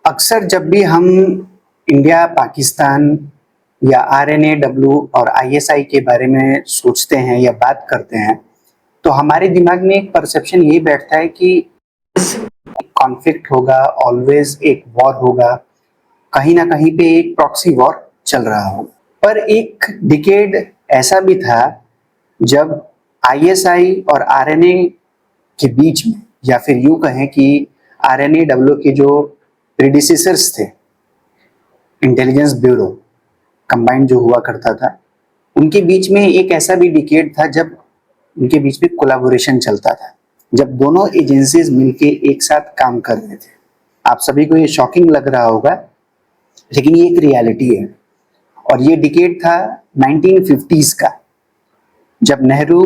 अक्सर जब भी हम इंडिया, पाकिस्तान या आरएनएडब्ल्यू और आईएसआई के बारे में सोचते हैं या बात करते हैं, तो हमारे दिमाग में एक परसेप्शन यही बैठता है कि कॉन्फ्लिक्ट होगा, ऑलवेज एक वॉर होगा, कहीं ना कहीं पे एक प्रॉक्सी वॉर चल रहा हो। पर एक डिकेड ऐसा भी था जब आईएसआई और आरएनए के बीच में, या फिर यूं कहें कि आरएनएडब्ल्यू के जो प्रीडिसेसर्स थे, इंटेलिजेंस ब्यूरो कंबाइंड जो हुआ करता था, उनके बीच में एक ऐसा भी डिकेड था जब उनके बीच में कोलैबोरेशन चलता था, जब दोनों एजेंसीज मिलके एक साथ काम कर रहे थे। आप सभी को ये शॉकिंग लग रहा होगा, लेकिन ये एक रियलिटी है। और ये डिकेड था 1950s का, जब नेहरू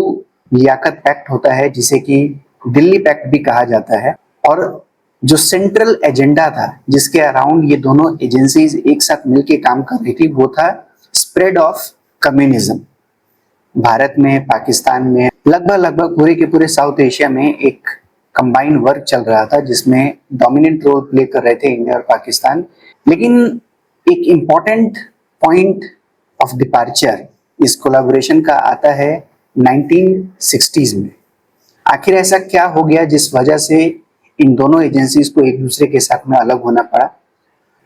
लियाकत पैक्ट होता है, जिसे कि दिल्ली पैक्ट भी कहा जाता है, और जो सेंट्रल एजेंडा था जिसके अराउंड ये दोनों एजेंसीज एक साथ मिलकर काम कर रही थी, वो था स्प्रेड ऑफ कम्युनिज्म। भारत में, पाकिस्तान में, लगभग पूरे के पूरे साउथ एशिया में एक कंबाइंड वर्क चल रहा था जिसमें डोमिनेंट रोल प्ले कर रहे थे इंडिया और पाकिस्तान। लेकिन एक इम्पॉर्टेंट पॉइंट ऑफ डिपार्चर इस कोलैबोरेशन का आता है 1960s में। आखिर ऐसा क्या हो गया जिस वजह से इन दोनों एजेंसीज को एक दूसरे के साथ में अलग होना पड़ा?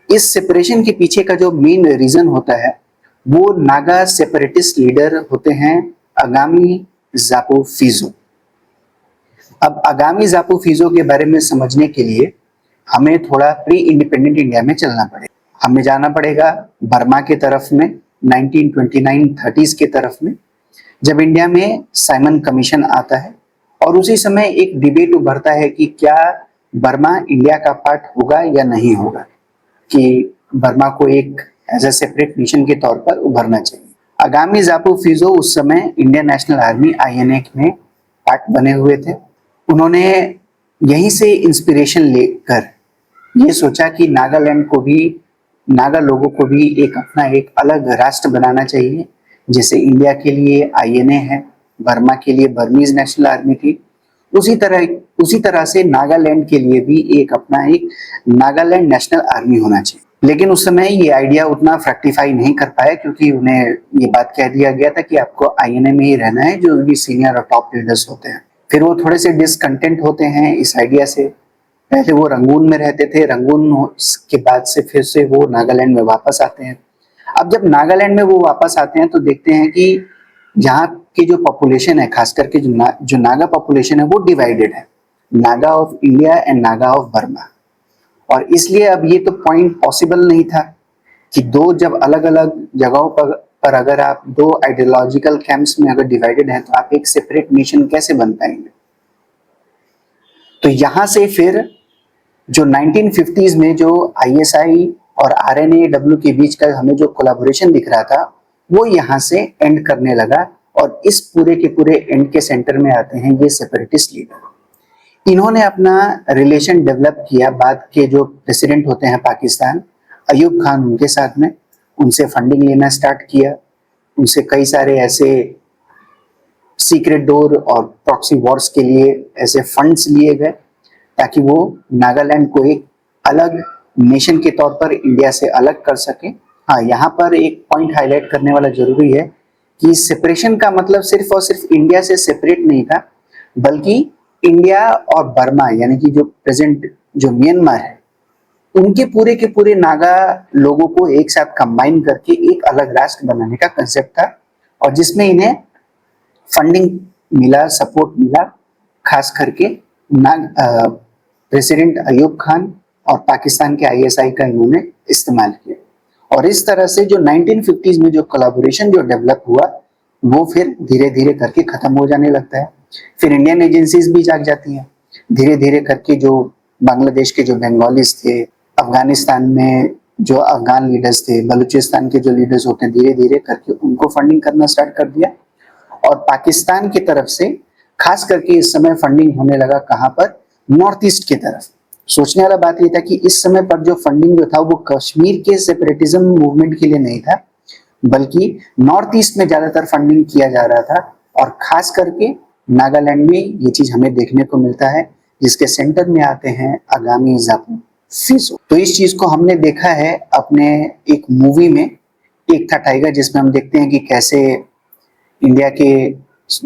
इस सेपरेशन के पीछे का जो मेन रीजन होता है वो नागा सेपरेटिस्ट लीडर होते हैं आगामी जापो फिजो। अब आगामी जापो फिजो के बारे में समझने के लिए हमें थोड़ा प्री इंडिपेंडेंट इंडिया में चलना पड़ेगा। हमें जाना पड़ेगा बर्मा के तरफ में, 1929-30s के तरफ में, जब इंडिया में साइमन कमीशन आता है। और उसी समय एक डिबेट उभरता है कि क्या बर्मा इंडिया का पार्ट होगा या नहीं होगा, कि बर्मा को एक एज ए सेपरेट नेशन के तौर पर उभरना चाहिए। आगामी जापो फिजो उस समय इंडियन नेशनल आर्मी आईएनए में पार्ट बने हुए थे। उन्होंने यहीं से इंस्पिरेशन लेकर ये सोचा कि नागालैंड को भी, नागा लोगों को भी एक अपना एक अलग राष्ट्र बनाना चाहिए। जैसे इंडिया के लिए आईएनए है, बर्मा के लिए बर्मीज नेशनल आर्मी थी, उसी तरह से नागालैंड के लिए भी एक अपना एक नागालैंड नेशनल आर्मी होना चाहिए। लेकिन उस समय ये आइडिया उतना फ्रैक्टिफाई नहीं कर पाया, क्योंकि उन्हें ये बात कह दिया गया था कि आपको आईएनए में ही रहना है, जो भी सीनियर और टॉप लीडर्स होते हैं। फिर वो थोड़े से डिसकंटेंट होते हैं इस आइडिया से। पहले वो रंगून में रहते थे, रंगून के बाद से फिर से वो नागालैंड में वापस आते हैं। अब जब नागालैंड में वो वापस आते हैं तो देखते हैं कि यहाँ की जो पॉपुलेशन है, खास करके जो नागा पॉपुलेशन है, वो डिवाइडेड है, Naga of India and Naga of Burma. और इसलिए अब ये तो पॉइंट पॉसिबल नहीं था कि दो जब अलग अलग जगहों पर अगर आप दो आइडियोलॉजिकल कैंप्स में अगर डिवाइडेड हैं तो आप एक सेपरेट नेशन कैसे बन पाएंगे। तो यहां से फिर जो 1950s में जो आईएसआई और आरएनएडब्ल्यू के बीच का हमें जो कोलैबोरेशन दिख रहा था, वो यहाँ से एंड करने लगा। और इस पूरे के पूरे एंड के सेंटर में आते हैं ये सेपरेटिस्ट लीडर। इन्होंने अपना रिलेशन डेवलप किया बाद के जो प्रेसिडेंट होते हैं पाकिस्तान, अयूब खान, उनके साथ में। उनसे फंडिंग लेना स्टार्ट किया, उनसे कई सारे ऐसे सीक्रेट डोर और प्रॉक्सी वॉर्स के लिए ऐसे फंड्स लिए गए ताकि वो नागालैंड को एक अलग नेशन के तौर पर इंडिया से अलग कर सके। हाँ, यहाँ पर एक पॉइंट हाईलाइट करने वाला जरूरी है कि सेपरेशन का मतलब सिर्फ और सिर्फ इंडिया से सेपरेट नहीं था, बल्कि इंडिया और बर्मा, यानी कि जो प्रेजेंट जो म्यांमार है, उनके पूरे के पूरे नागा लोगों को एक साथ कंबाइन करके एक अलग राष्ट्र बनाने का कंसेप्ट था, और जिसमें इन्हें फंडिंग मिला, सपोर्ट मिला, खास करके प्रेसिडेंट अयूब खान और पाकिस्तान के आईएसआई का इन्होंने इस्तेमाल किया। और इस तरह से जो 1950s में जो कोलैबोरेशन जो डेवलप हुआ, वो फिर धीरे धीरे करके खत्म हो जाने लगता है। फिर इंडियन एजेंसीज भी जाग जाती हैं धीरे धीरे करके। जो बांग्लादेश के जो बंगालीज थे, अफगानिस्तान में जो अफगान लीडर्स थे, बलूचिस्तान के जो लीडर्स होते हैं, धीरे धीरे करके उनको फंडिंग करना स्टार्ट कर दिया। और पाकिस्तान की तरफ से खास करके इस समय फंडिंग होने लगा कहाँ पर? नॉर्थ ईस्ट की तरफ। सोचने वाला बात यह था कि इस समय पर जो फंडिंग जो था वो कश्मीर के सेपरेटिज्म मूवमेंट के लिए नहीं था, बल्कि नॉर्थ ईस्ट में ज्यादातर फंडिंग किया जा रहा था। और खास करके नागालैंड में ये चीज हमें देखने को मिलता है, जिसके सेंटर में आते हैं आगामी जापो फिजो। तो इस चीज को हमने देखा है अपने एक मूवी में, एक था टाइगर, जिसमें हम देखते हैं कि कैसे इंडिया के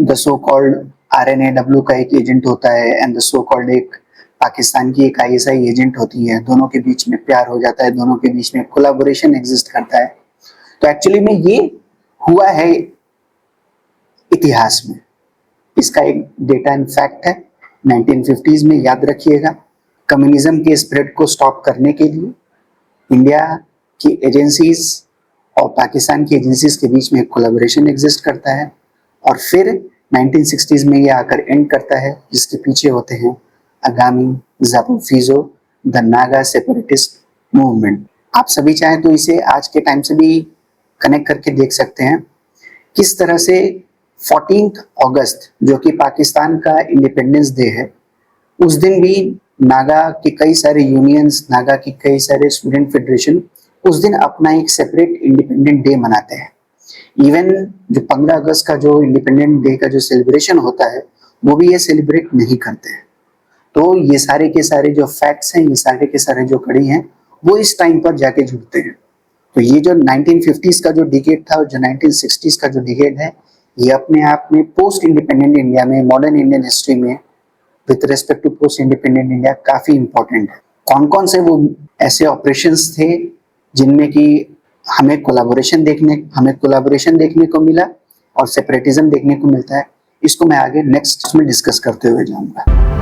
द सो कॉल्ड RNAW का एक एजेंट होता है एंड द सो कॉल्ड एक पाकिस्तान की एक ISI एजेंट होती है, दोनों के बीच में प्यार हो जाता है, दोनों के बीच में कोलैबोरेशन एग्जिस्ट करता है। तो एक्चुअली में ये हुआ है इतिहास में, इसका एक डेटा इन फैक्ट है 1950s में, याद रखिएगा। कम्युनिज्म के स्प्रेड को स्टॉप करने के लिए इंडिया की एजेंसीज और पाकिस्तान की एजेंसीज के बीच में एक कोलैबोरेशन एग्जिस्ट करता है और फिर 1960s में ये आकर एंड करता है, जिसके पीछे होते हैं आगामी ज़ापू फिजो, द नागा सेपरेटिस्ट मूवमेंट। आप सभी चाहें तो इसे आज के टाइम से भी कनेक्ट करके देख सकते हैं, किस तरह से 14 अगस्त जो कि पाकिस्तान का इंडिपेंडेंस डे है, उस दिन भी नागा के कई सारे यूनियंस, नागा के कई सारे स्टूडेंट फेडरेशन उस दिन अपना एक सेपरेट इंडिपेंडेंट डे मनाते हैं। इवन जो 15 अगस्त का जो इंडिपेंडेंट डे का जो सेलिब्रेशन होता है, वो भी ये सेलिब्रेट नहीं करते हैं। तो ये सारे के सारे जो फैक्ट्स हैं, ये सारे के सारे जो कड़ी हैं, वो इस टाइम पर जाके जुड़ते हैं। तो ये जो 1950s का जो डिकेड था और जो 1960s का जो डिकेड है, ये अपने आप में पोस्ट इंडिपेंडेंट इंडिया में, मॉडर्न इंडियन हिस्ट्री में with respect to post independent India काफी इंपॉर्टेंट है। कौन कौन से वो ऐसे ऑपरेशंस थे जिनमें कि हमें कोलैबोरेशन देखने को मिला और सेपरेटिज्म देखने को मिलता है, इसको मैं आगे नेक्स्ट में डिस्कस करते हुए जाऊंगा।